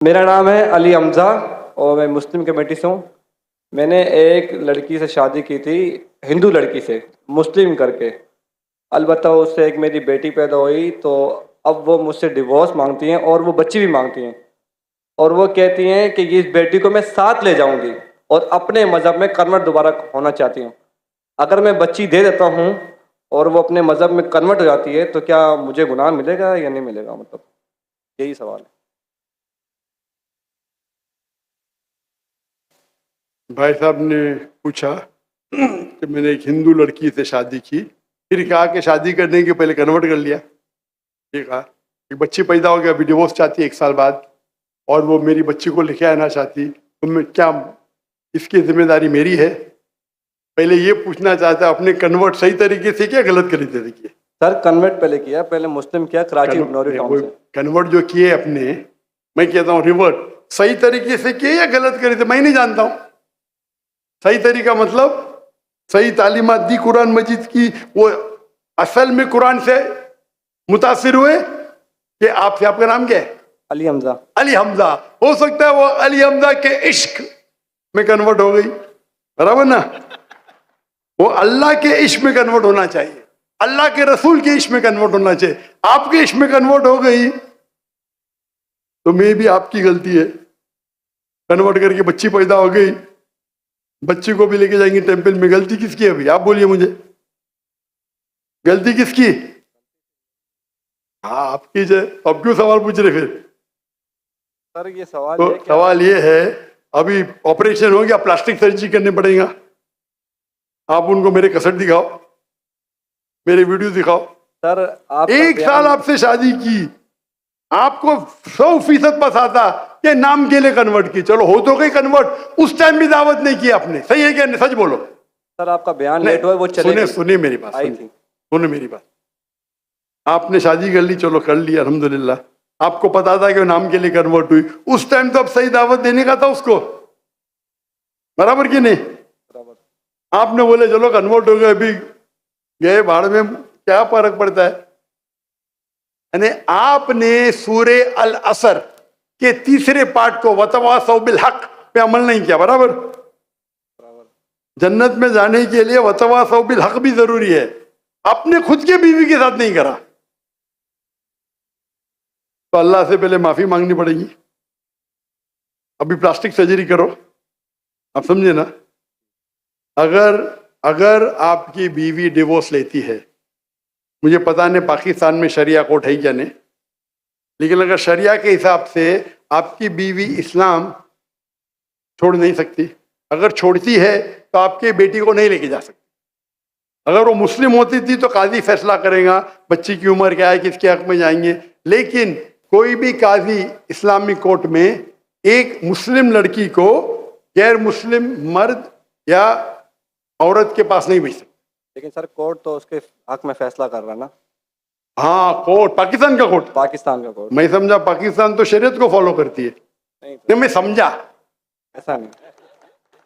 मेरा नाम है अली हमज़ा और मैं मुस्लिम कमेटी से हूँ। मैंने एक लड़की से शादी की थी, हिंदू लड़की से, मुस्लिम करके। अलबत्ता उससे एक मेरी बेटी पैदा हुई, तो अब वो मुझसे डिवोर्स मांगती हैं और वो बच्ची भी मांगती हैं। और वो कहती हैं कि इस बेटी को मैं साथ ले जाऊंगी और अपने मज़हब में कन्वर्ट दोबारा होना चाहती हूँ। अगर मैं बच्ची दे देता हूँ और वो अपने मज़हब में कन्वर्ट हो जाती है, तो क्या मुझे गुनाह मिलेगा या नहीं मिलेगा? मतलब यही सवाल है। भाई साहब ने पूछा कि मैंने एक हिंदू लड़की से शादी की, फिर कहा कि शादी करने के पहले कन्वर्ट कर लिया। ये कहा एक बच्ची पैदा हो गया, अभी डिवोर्स चाहती है 1 साल बाद, और वो मेरी बच्ची को लेके आना चाहती, तो मैं क्या, इसकी जिम्मेदारी मेरी है? पहले ये पूछना चाहता है अपने कन्वर्ट सही तरीके से किया, गलत तरीके से? सर कन्वर्ट पहले किया, पहले मुस्लिम किया कराची नौरी टाउन से। कन्वर्ट जो किए अपने, मैं कहता हूँ रिवर्ट सही तरीके से किए या गलत करे थे मैं नहीं जानता हूँ। सही तरीका मतलब सही तालीमात दी कुरान मजीद की, वो असल में कुरान से मुतासिर हुए कि आपसे, आपका नाम क्या है? अली हमजा। अली हमजा। हो सकता है वो अली हमजा के इश्क में कन्वर्ट हो गई, बराबर ना? वो अल्लाह के इश्क में कन्वर्ट होना चाहिए, अल्लाह के रसूल के इश्क में कन्वर्ट होना चाहिए। आपके इश्क में कन्वर्ट हो गई तो मे भी आपकी गलती है। कन्वर्ट करके बच्ची पैदा हो गई, बच्ची को भी लेके जाएंगे टेंपल में, गलती किसकी है? अभी आप बोलिए मुझे, गलती किसकी? हाँ आपकी है। अब क्यों सवाल पूछ रहे फिर? सर ये सवाल तो सवाल ये है, अभी ऑपरेशन हो गया, प्लास्टिक सर्जरी करने पड़ेगा। आप उनको मेरे कसट दिखाओ, मेरे वीडियो दिखाओ। सर आप 1 साल आपसे शादी की, आपको 100% पता था कि नाम के लिए कन्वर्ट की, चलो हो तो गई कन्वर्ट, उस टाइम भी दावत नहीं की आपने, सही है क्या? नहीं, सच बोलो। सर आपका बयान लेट हुआ, वो चले सुने मेरी बात, आई थी। सुने मेरी बात। आपने शादी कर ली, चलो कर ली अल्हम्दुलिल्लाह, आपको पता था कि वो नाम के लिए कन्वर्ट हुई, उस टाइम तो अब सही दावत देने का था उसको, बराबर कि नहीं? आपने बोले चलो कन्वर्ट हो गए, अभी गए भाड़ में, क्या फर्क पड़ता है? यानी आपने सूरे अल असर के 3रे पार्ट को वतवासौ बिल हक पे अमल नहीं किया, बराबर? जन्नत में जाने के लिए वतवासौ बिल हक भी जरूरी है, अपने खुद के बीवी के साथ नहीं करा, तो अल्लाह से पहले माफी मांगनी पड़ेगी। अभी प्लास्टिक सर्जरी करो, आप समझे ना? अगर आपकी बीवी डिवोर्स लेती है, मुझे पता नहीं पाकिस्तान में शरिया कोर्ट है क्या नहीं, लेकिन अगर शरिया के हिसाब से आपकी बीवी इस्लाम छोड़ नहीं सकती, अगर छोड़ती है तो आपके बेटी को नहीं लेके जा सकती। अगर वो मुस्लिम होती थी तो काजी फैसला करेगा बच्ची की उम्र क्या है, किसके हक में जाएंगे, लेकिन कोई भी काजी इस्लामिक कोर्ट में एक मुस्लिम लड़की को गैर मुस्लिम मर्द या औरत के पास नहीं भेज सकते। लेकिन सर कोर्ट तो उसके हक में फैसला कर रहा है ना। हाँ कोर्ट, पाकिस्तान का कोर्ट, पाकिस्तान का कोर्ट। मैं समझा पाकिस्तान तो शरीयत को फॉलो करती है। नहीं मैं समझा, ऐसा नहीं।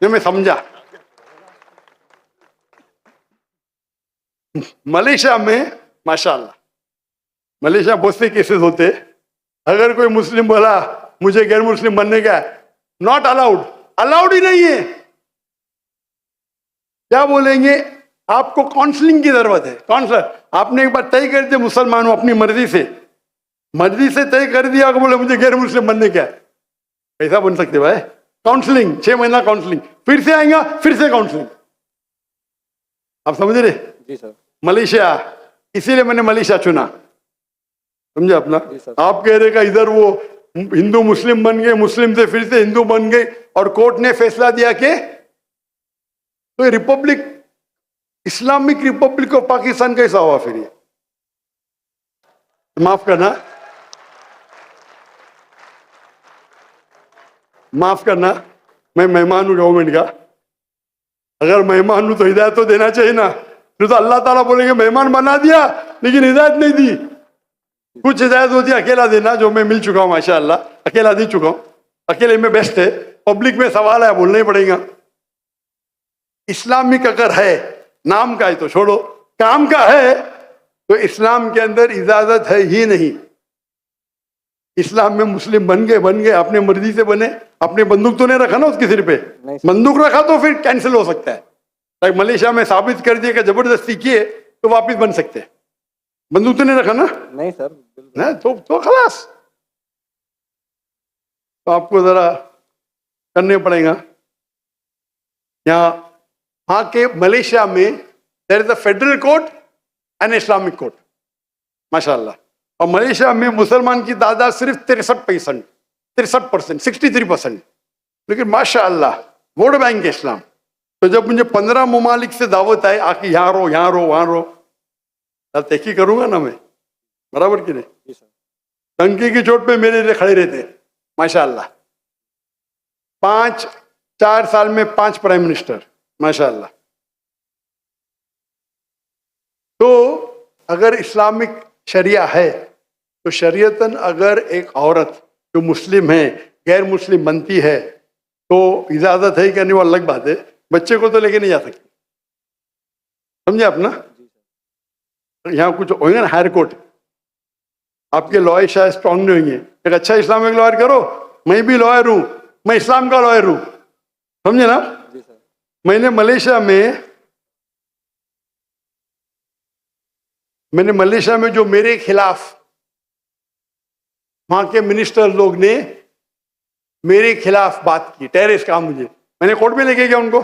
नहीं मैं समझा। मलेशिया में माशाल्लाह, मलेशिया बहुत से केसेस होते, अगर कोई मुस्लिम बोला मुझे गैर मुस्लिम बनने का, नॉट अलाउड, अलाउड ही नहीं है। क्या बोलेंगे? आपको काउंसलिंग की जरूरत है। काउंसलर, आपने एक बार तय कर दिया मुसलमान हूं, अपनी मर्जी से तय कर दिया कि बोले मुझे गैर मुस्लिम बनने का, कैसा बन सकते भाई? काउंसलिंग, 6 महीना काउंसलिंग, फिर से आएगा, फिर से काउंसलिंग। आप समझ रहे? जी सर। मलेशिया, इसीलिए मैंने मलेशिया चुना, समझे अपना? आप कह रहे का इधर वो हिंदू मुस्लिम बन गए, मुस्लिम से फिर से हिंदू बन गए, और कोर्ट ने फैसला दिया कि तो Republic, Islamic Republic of Pakistan कैसा हुआ फिर ये? माफ करना, मैं मेहमान हूं गवर्नमेंट का, अगर मेहमान हूं तो हिदायत तो देना चाहिए ना। फिर तो अल्लाह ताला बोलेंगे मेहमान बना दिया लेकिन हिदायत नहीं दी। कुछ हिदायत होती है अकेला देना, जो मैं मिल चुका हूं माशाअल्लाह, अकेला दे चुका हूं, अकेले में बेस्ट है। पब्लिक में सवाल है, बोलना ही पड़ेगा। इस्लामिक अगर है, नाम का है तो छोड़ो, काम का है तो इस्लाम के अंदर इजाजत है ही नहीं। इस्लाम में मुस्लिम बन गए अपने मर्जी से बने, अपने बंदूक तो नहीं रखा ना उसके सिर पे, नहीं सर। बंदूक रखा तो फिर कैंसिल हो सकता है। लाइक मलेशिया में साबित कर दिया कि जबरदस्ती किए तो वापिस बन सकते हैं, बंदूक तो नहीं रखा ना, नहीं सर, बिल्कुल। ना तो खलास। तो आपको जरा करने पड़ेगा। यहाँ के मलेशिया में there is a federal court and Islamic court, माशाल्लाह। और मलेशिया में मुसलमान की तादाद सिर्फ 63%, 63%, लेकिन माशाल्लाह वोट बैंक है इस्लाम। तो जब मुझे 15 ममालिक से दावत आए आके यहाँ रहो वहां रहो, तब तहकी करूंगा ना मैं, बराबर कि नहीं। जी सर। टंकी की चोट पे मेरे लिए खड़े रहते माशाल्लाह। 4 साल में 5 प्राइम मिनिस्टर, माशाल्लाह। तो अगर इस्लामिक शरिया है तो शरीयतन अगर एक औरत जो मुस्लिम है गैर मुस्लिम बनती है तो इजाजत है कि नहीं, वो अलग बात है। बच्चे को तो लेके नहीं जा सकती, समझे आप ना। यहाँ कुछ होंगे ना हायर कोर्ट, आपके लॉयर शायद स्ट्रांग नहीं होंगे, एक अच्छा इस्लामिक लॉयर करो। मैं भी लॉयर हूं, मैं इस्लाम का लॉयर हूं, समझे ना। जी सर। मैंने मलेशिया में जो मेरे खिलाफ वहां के मिनिस्टर लोग ने मेरे खिलाफ बात की, टेररिस्ट कहा मुझे, मैंने कोर्ट में लेके गया उनको।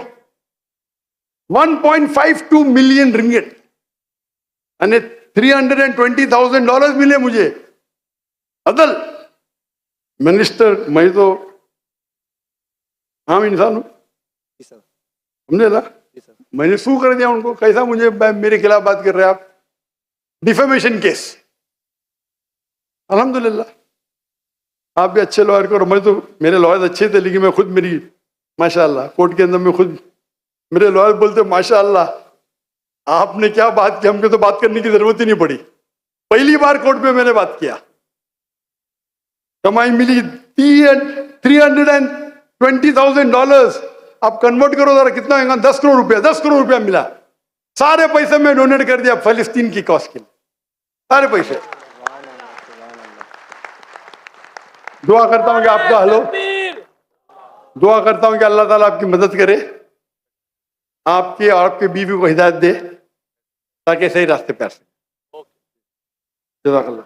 1.52 मिलियन रिंगिट यानी $320,000 मिले मुझे। अदल मिनिस्टर, मैं तो आम इंसान हूं, जी सर। समझे ना। जी सर। मैंने सू कर दिया उनको, कैसा मुझे मेरे खिलाफ बात कर रहे हैं आप, डिफेमेशन केस। अल्हम्दुलिल्लाह आप भी अच्छे लॉयर करो। मैं तो, मेरे लॉयर अच्छे थे लेकिन मैं खुद मेरी माशाल्लाह कोर्ट के अंदर में खुद मेरे लॉयर बोलते माशाल्लाह आपने क्या बात की, हमको तो बात करने की जरूरत ही नहीं पड़ी। पहली बार कोर्ट में मैंने बात किया, कमाई मिली $320,000। आप कन्वर्ट करो जरा कितना होगा, 10 करोड़ रुपया, 10 करोड़ रुपया मिला। सारे पैसे मैं डोनेट कर दिया फलस्तीन की कॉज के लिए, सारे पैसे। दुआ करता हूं कि आपका हलो, दुआ करता हूं कि अल्लाह ताला आपकी मदद करे, आपकी और आपके बीवी को हिदायत दे ताकि सही रास्ते पे आ सके। जज़ाकल्लाह।